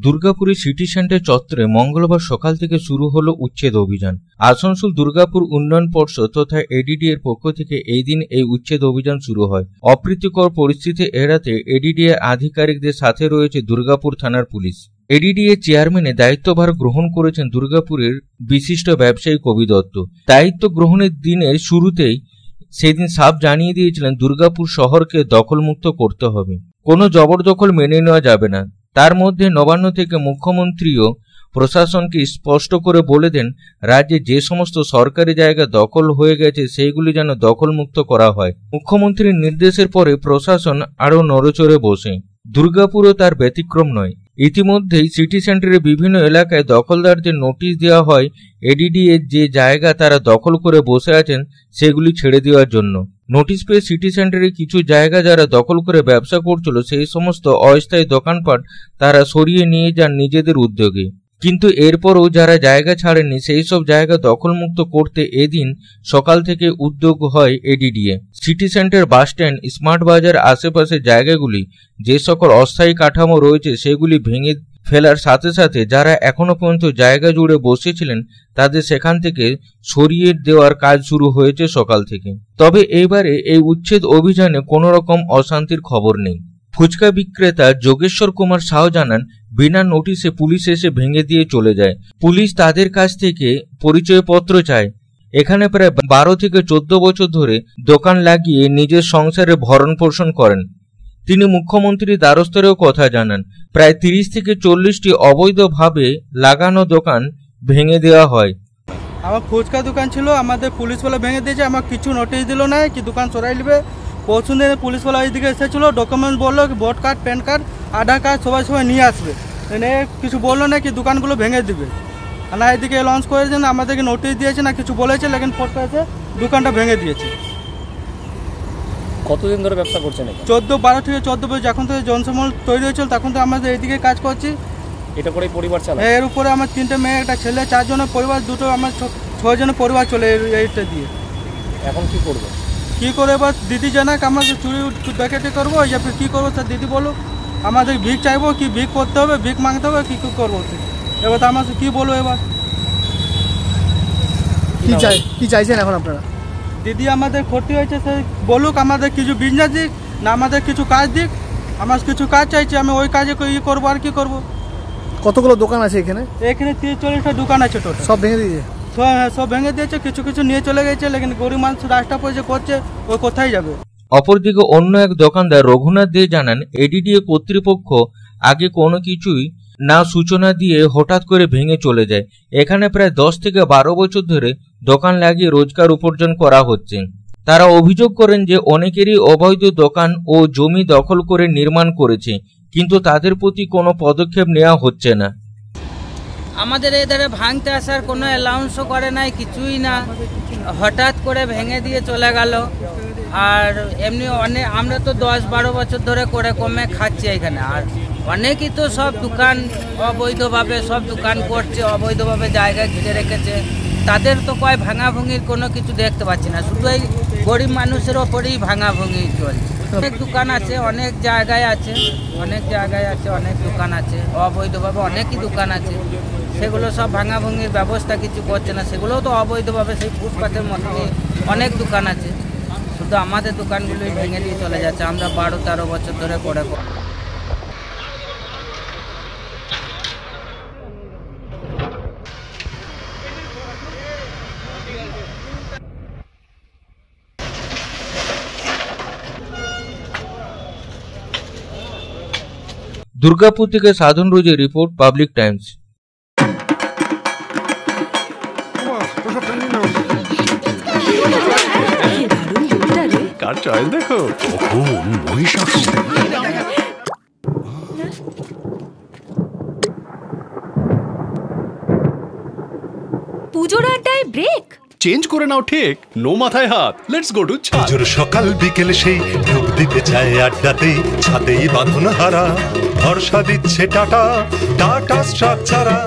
দুর্গাপুরের city centre চত্বরে মঙ্গলবার সকাল থেকে শুরু হলো উচ্ছেদ অভিযান। আসানসোল দুর্গাপুর উন্নয়ন পর্ষদ তথা এডিডি এর পক্ষ থেকে এই দিন এই উচ্ছেদ অভিযান শুরু হয়। অপ্রীতিকর পরিস্থিতি এড়াতে এডিডি এর আধিকারিকদের সাথে রয়েছে দুর্গাপুর থানার পুলিশ। এডিডি এর চেয়ারম্যানের দায়িত্বভার গ্রহণ করেছেন দুর্গাপুরের বিশিষ্ট ব্যবসায়ী কবি দত্ত। দায়িত্ব গ্রহণের দিনের শুরুতেই সেদিন সাফ জানিয়ে দিয়েছিলেন দুর্গাপুর শহরকে দখলমুক্ত করতে হবে, কোনো জবরদখল মেনে নেওয়া যাবে না। তার মধ্যে নবান্ন থেকে মুখ্যমন্ত্রীও প্রশাসনকে স্পষ্ট করে বলে দেন রাজ্যে যে সমস্ত সরকারি জায়গা দখল হয়ে গেছে সেইগুলি যেন দখলমুক্ত করা হয়। মুখ্যমন্ত্রীর নির্দেশের পরে প্রশাসন আরও নড়েচড়ে বসে। দুর্গাপুরও তার ব্যতিক্রম নয়। ইতিমধ্যেই সিটি সেন্টারের বিভিন্ন এলাকায় দখলদারদের নোটিশ দেওয়া হয় এডিডি এর যে জায়গা তারা দখল করে বসে আছেন সেগুলি ছেড়ে দেওয়ার জন্য। নোটিশ পেয়ে সিটি সেন্টারে কিছু জায়গা যারা দখল করে ব্যবসা করছিল সেই সমস্ত অস্থায়ী দোকানপাট তারা সরিয়ে নিয়ে যান নিজেদের উদ্যোগে। কিন্তু এরপরও যারা জায়গা ছাড়েননি সেই সব জায়গা দখলমুক্ত করতে এদিন সকাল থেকে উদ্যোগ হয় ADDA. City centre, bus stand, smart বাজার আশেপাশের জায়গাগুলি যে সকল অস্থায়ী কাঠামো রয়েছে সেগুলি ভেঙে ফেলার সাথে সাথে যারা এখনো পর্যন্ত জায়গা জুড়ে বসেছিলেন তাদের সেখান থেকে সরিয়ে দেওয়ার কাজ শুরু হয়েছে সকাল থেকে। তবে এবারে এই উচ্ছেদ অভিযানে কোনো রকম অশান্তির খবর নেই। ফুচকা বিক্রেতা যোগেশ্বর কুমার সাহ জানান, বিনা নোটিশে পুলিশ এসে ভেঙে দিয়ে চলে যায়। পুলিশ তাদের কাছ থেকে পরিচয়পত্র চায়। এখানে প্রায় 12 থেকে 14 বছর ধরে দোকান লাগিয়ে নিজের সংসারে ভরণ পোষণ করেন। তিনি মুখ্যমন্ত্রীর দ্বারস্থেরও কথা জানান। প্রায় 30 থেকে 40টি অবৈধভাবে লাগানো দোকান ভেঙে দেওয়া হয়। আমার ফুচকা দোকান ছিল, আমাদের পুলিশওয়ালা ভেঙে দিয়েছে। আমার কিছু নোটিশ দিল না কি দোকান সরাই নেবে। পরশু দিন পুলিশওয়ালা এইদিকে এসেছিল, ডকুমেন্ট বললো কি ভোট কার্ড, প্যান কার্ড, আধার কার্ড সবাই নিয়ে আসবে। কিছু বললো না কি দোকানগুলো ভেঙে দিবে। না এদিকে লঞ্চ করেছে না, আমাদেরকে নোটিশ দিয়েছে না কিছু বলেছে, লেকিন ফটো আছে দোকানটা ভেঙে দিয়েছে। কতদিন ধরে ব্যবসা করছেন? 12 থেকে 14 বছর। যখন থেকে জনসমল তৈরি হয়েছিল তখন তো আমাদের এইদিকে কাজ করছি। এটা করেই পরিবার চালায়? এর উপরে আমার 3টে মেয়ে, একটা ছেলে, 4 জনের পরিবার, দুটো আমার 6 জনের পরিবার চলে এইটা দিয়ে। এখন কি করবো? কি করে এবার দিদি জানাক, আমাদের চুরি ডাকাতি করবো या फिर কি করবো স্যার দিদি বলো। আমাদের ভিক চাইবো কি ভিক করতে হবে, ভিক মাংতে হবে কি করবো এবার তো আমাকে কি বলবো। এবার কি চাইছেন এখন আপনারা? দিদি আমাদের ক্ষতি হয়েছে সে বলুক, আমাদের কিছু বিজনেস দিক না আমাদের কিছু কাজ দিক। আমার কিছু কাজ চাইছে, আমি ওই কাজে করবো আর কি করবো। কতগুলো দোকান আছে এখানে? এখানে 30-40টা দোকান আছে টোটাল। সব ভেঙে দিয়েছে? সব ভেঙে দিয়েছে, কিছু কিছু নিয়ে চলে গেছে। লেকিন গরিব মানুষ রাস্তা পয়সা করছে, ও কোথায় যাবে। অপরদিকে অন্য এক দোকানদার রঘুনাথ দে জানান, এডিডিএ কর্তৃপক্ষ আগে কোনো কিছুই না সূচনা দিয়ে হঠাৎ করে ভেঙে চলে যায়। এখানে প্রায় 10 থেকে 12 বছর ধরে দোকান লাগিয়ে রোজগার উপার্জন করা হচ্ছে। তারা অভিযোগ করেন যে অনেকেরই অবৈধ দোকান ও জমি দখল করে নির্মাণ করেছে, কিন্তু তাদের প্রতি কোনো পদক্ষেপ নেওয়া হচ্ছে না। আমাদের এধারে ভাঙতে আসার কোনো অ্যালাউন্সও করে নাই, কিছুই না, হঠাৎ করে ভেঙে দিয়ে চলে গেল। আর এমনি আমরা তো 10-12 বছর ধরে করে কমে খাচ্ছি এখানে। আর অনেকেই তো সব দোকান অবৈধভাবে সব দোকান করছে, অবৈধভাবে জায়গা ঘিরে রেখেছে। তাদের তো কয় ভাঙাভুঙির কোনো কিছু দেখতে পাচ্ছি না, শুধু এই গরিব মানুষের ওপরেই ভাঙাভুঙি চলছে। অনেক দোকান আছে, অনেক জায়গায় আছে, অনেক দোকান আছে অবৈধভাবে, অনেকই দোকান আছে। সেগুলো সব ভাঙাভুঙির ব্যবস্থা কিছু করছে না, সেগুলোও তো অবৈধভাবে সেই ফুটপাতের মধ্যে অনেক দোকান আছে। শুধু আমাদের দোকানগুলোই ভেঙে দিয়ে চলে যাচ্ছে। আমরা 12-13 বছর ধরে করে দুর্গাপুর থেকে সাধন রোজের রিপোর্ট, পাবলিক টাইমস। কার চয়েস দেখো, কখন মহিষাসুর। পুজোর আড্ডায় ব্রেক চেঞ্জ করে নাও ঠিক, নো মাথায় হাত। লেটস গো টু ছাদ। পুজোর সকাল বিকেল সেই ডুব দিতে চায় আড্ডাতেই, ছাদেই বাঁধন হারা ভরসা দিচ্ছে টাটা, টাটা স্ট্রাকচারা।